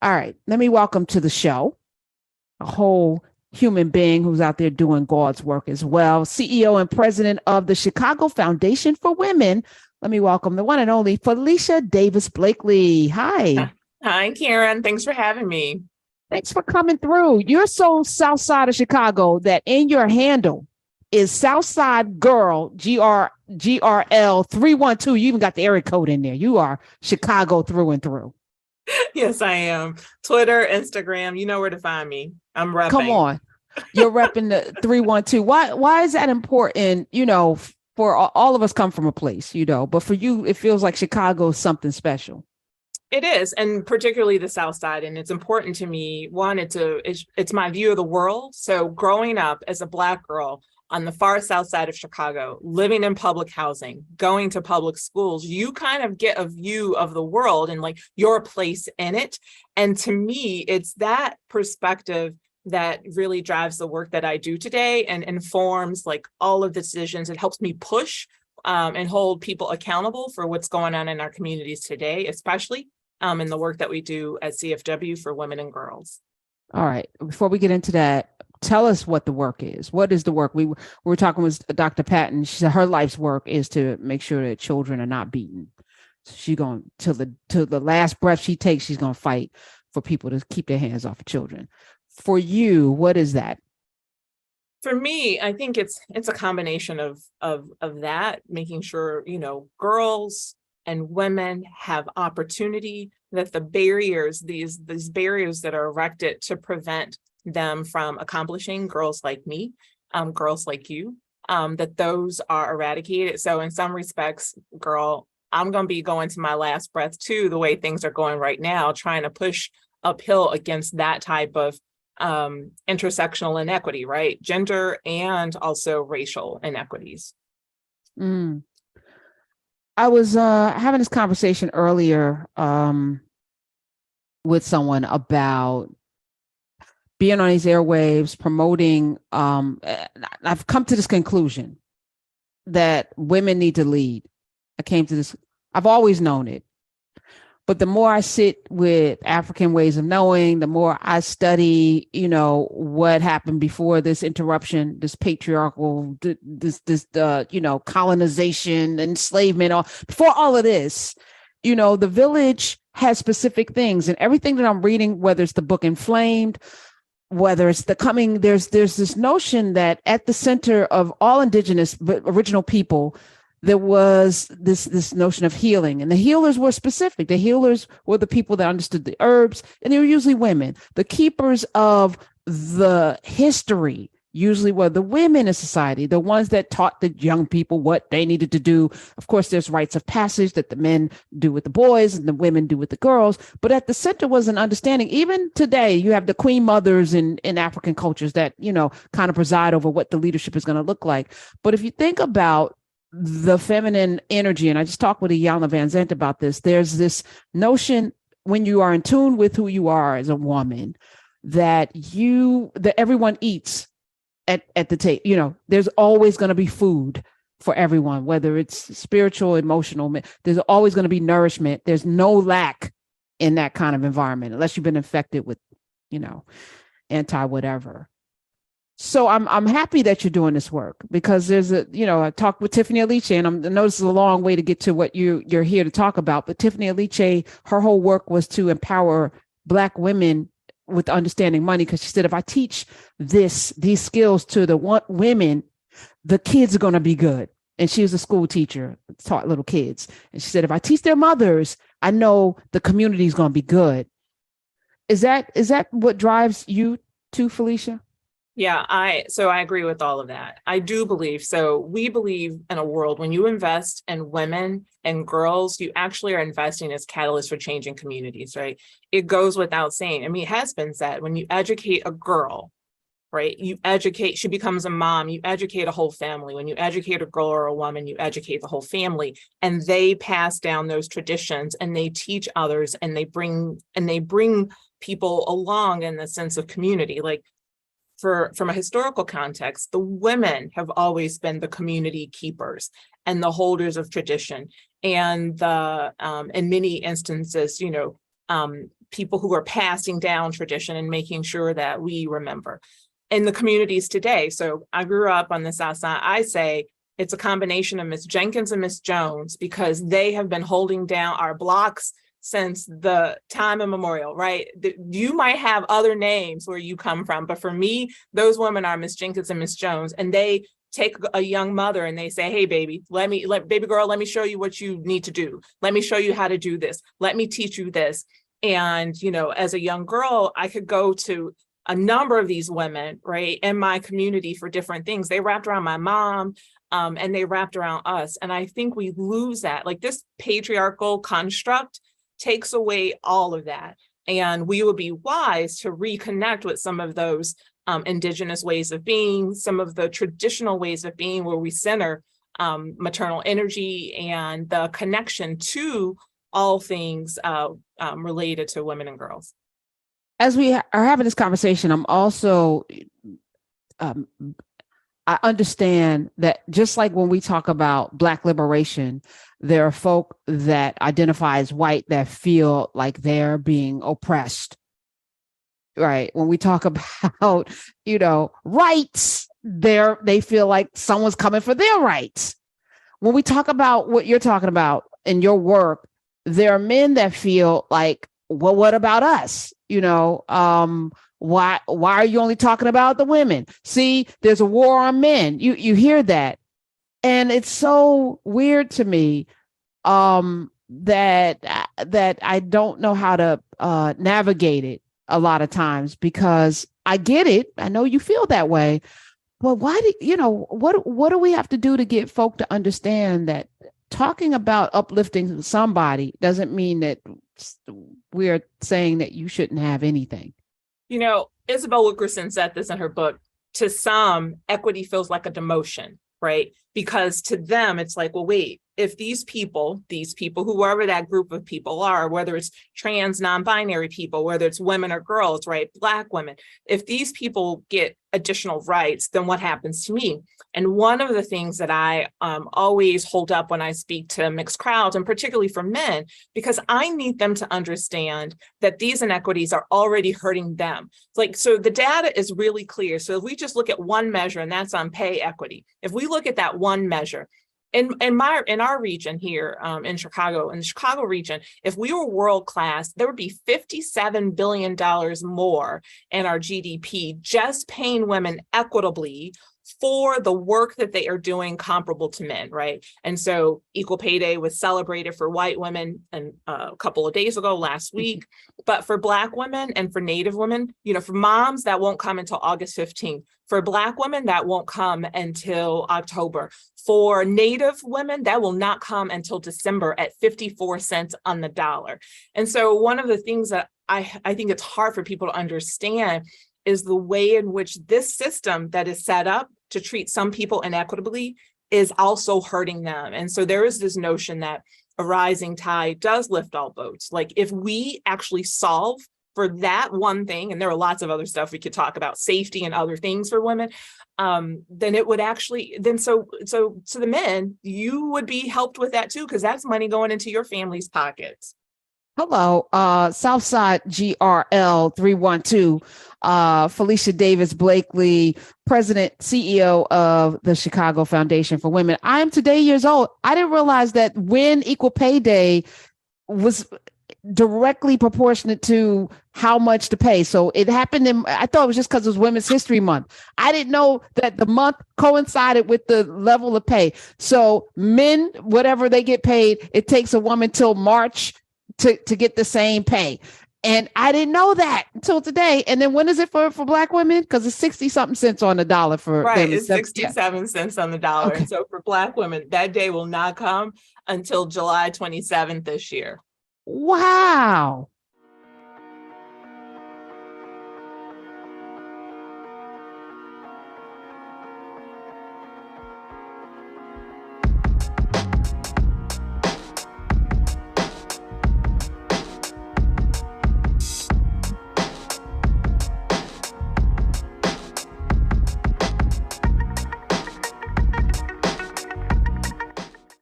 All right, let me welcome to the show a whole human being who's out there doing God's work as well. CEO and president of the Chicago Foundation for Women. Let me welcome the one and only Felicia Davis Blakley. Hi. Hi, Karen. Thanks for having me. Thanks for coming through. You're so south side of Chicago that in your handle is Southside Girl, GRL 312. You even got the area code in there. You are Chicago through and through. Yes, I am. Twitter, Instagram, you know where to find me. I'm repping. Come on. You're repping the 312. Why is that important? For all of us come from a place, but for you, it feels like Chicago is something special. It is, and particularly the South Side. And it's important to me. One, it's my view of the world. So growing up as a Black girl on the far South Side of Chicago, living in public housing, going to public schools, you kind of get a view of the world and like your place in it. And to me, it's that perspective that really drives the work that I do today and informs like all of the decisions. It helps me push and hold people accountable for what's going on in our communities today, especially in the work that we do at CFW for women and girls. All right. Before we get into that, tell us what the work is. What is the work? We were talking with Dr. Patton. She said her life's work is to make sure that children are not beaten. So she's going till the last breath she takes. She's going to fight for people to keep their hands off of children. For you, what is that? For me, I think it's a combination of that, making sure, girls and women have opportunity, that the barriers, these barriers that are erected to prevent them from accomplishing, girls like me, girls like you, that those are eradicated. So in some respects, girl, I'm going to be going to my last breath too, the way things are going right now, trying to push uphill against that type of intersectional inequity, right? Gender and also racial inequities. I was having this conversation earlier with someone about being on these airwaves, promoting. I've come to this conclusion that women need to lead. I've always known it. But the more I sit with African ways of knowing, the more I study, what happened before this interruption, this patriarchal, colonization, enslavement, before all of this, the village has specific things, and everything that I'm reading, whether it's the book Inflamed, whether it's there's this notion that at the center of all indigenous but original people, there was this notion of healing, and the healers were specific. The healers were the people that understood the herbs, and they were usually women. The keepers of the history usually were the women in society, the ones that taught the young people what they needed to do. Of course, there's rites of passage that the men do with the boys and the women do with the girls. But at the center was an understanding. Even today, you have the queen mothers in African cultures that, kind of preside over what the leadership is going to look like. But if you think about the feminine energy, and I just talked with Iyanla Vanzant about this, there's this notion when you are in tune with who you are as a woman, that everyone eats at the table. There's always going to be food for everyone, whether it's spiritual, emotional, there's always going to be nourishment. There's no lack in that kind of environment, unless you've been infected with, anti-whatever. So I'm happy that you're doing this work, because there's I talked with Tiffany Aliche, and I know this is a long way to get to what you're here to talk about, but Tiffany Aliche, her whole work was to empower Black women with understanding money, because she said, if I teach these skills to the women, the kids are going to be good. And she was a school teacher, taught little kids. And she said, if I teach their mothers, I know the community is going to be good. Is that what drives you too, Felicia? Yeah, I agree with all of that. I do believe. So we believe in a world when you invest in women and girls, you actually are investing as catalysts for changing communities, right? It goes without saying. I mean, it has been said, when you educate a girl, right, she becomes a mom, you educate a whole family. When you educate a girl or a woman, you educate the whole family, and they pass down those traditions and they teach others, and they bring people along in the sense of community. Like, from a historical context, the women have always been the community keepers and the holders of tradition. And in many instances, people who are passing down tradition and making sure that we remember in the communities today. So I grew up on the South Side. I say it's a combination of Miss Jenkins and Miss Jones, because they have been holding down our blocks since the time immemorial, right? You might have other names where you come from, but for me, those women are Miss Jenkins and Miss Jones, and they take a young mother and they say, hey, baby, baby girl, let me show you what you need to do. Let me show you how to do this. Let me teach you this. And, you know, as a young girl, I could go to a number of these women, right, in my community for different things. They wrapped around my mom, and they wrapped around us. And I think we lose that. Like, this patriarchal construct takes away all of that. And we would be wise to reconnect with some of those indigenous ways of being, some of the traditional ways of being, where we center maternal energy and the connection to all things related to women and girls. As we are having this conversation, I'm also, I understand that just like when we talk about Black liberation, there are folk that identify as white that feel like they're being oppressed. Right. When we talk about, you know, rights, they feel like someone's coming for their rights. When we talk about what you're talking about in your work, there are men that feel like, well, what about us? You know, why are you only talking about the women? See, there's a war on men. You hear that. And it's so weird to me that I don't know how to navigate it a lot of times, because I get it. I know you feel that way. Well, why do you know what do we have to do to get folk to understand that talking about uplifting somebody doesn't mean that we're saying that you shouldn't have anything? You know, Isabel Wilkerson said this in her book. To some, equity feels like a demotion, right? Because to them, it's like, well, wait, if these people, whoever that group of people are, whether it's trans, non-binary people, whether it's women or girls, right, Black women, if these people get additional rights, then what happens to me? And one of the things that I always hold up when I speak to mixed crowds, and particularly for men, because I need them to understand that these inequities are already hurting them. Like, so the data is really clear. So if we just look at one measure, and that's on pay equity, if we look at that one measure, in our region here in the Chicago region, if we were world class, there would be $57 billion more in our GDP just paying women equitably for the work that they are doing comparable to men, right? And so Equal Pay Day was celebrated for white women and a couple of days ago, last week, but for Black women and for Native women, you know, for moms, that won't come until August 15th. For Black women, that won't come until October. For Native women, that will not come until December at 54 cents on the dollar. And so one of the things that I think it's hard for people to understand is the way in which this system that is set up to treat some people inequitably is also hurting them. And so there is this notion that a rising tide does lift all boats. Like, if we actually solve for that one thing, and there are lots of other stuff we could talk about, safety and other things for women, then it would actually, then so the men, you would be helped with that too, because that's money going into your family's pockets. Hello, Southside GRL 312, Felicia Davis Blakley, President, CEO of the Chicago Foundation for Women. I am today years old. I didn't realize that when Equal Pay Day was directly proportionate to how much to pay. So it happened I thought it was just because it was Women's History Month. I didn't know that the month coincided with the level of pay. So men, whatever they get paid, it takes a woman till March to get the same pay. And I didn't know that until today. And then when is it for Black women? Because it's 60 something cents on the dollar for right. them. It's 67 cents on the dollar. Okay. And so for Black women, that day will not come until July 27th this year. Wow.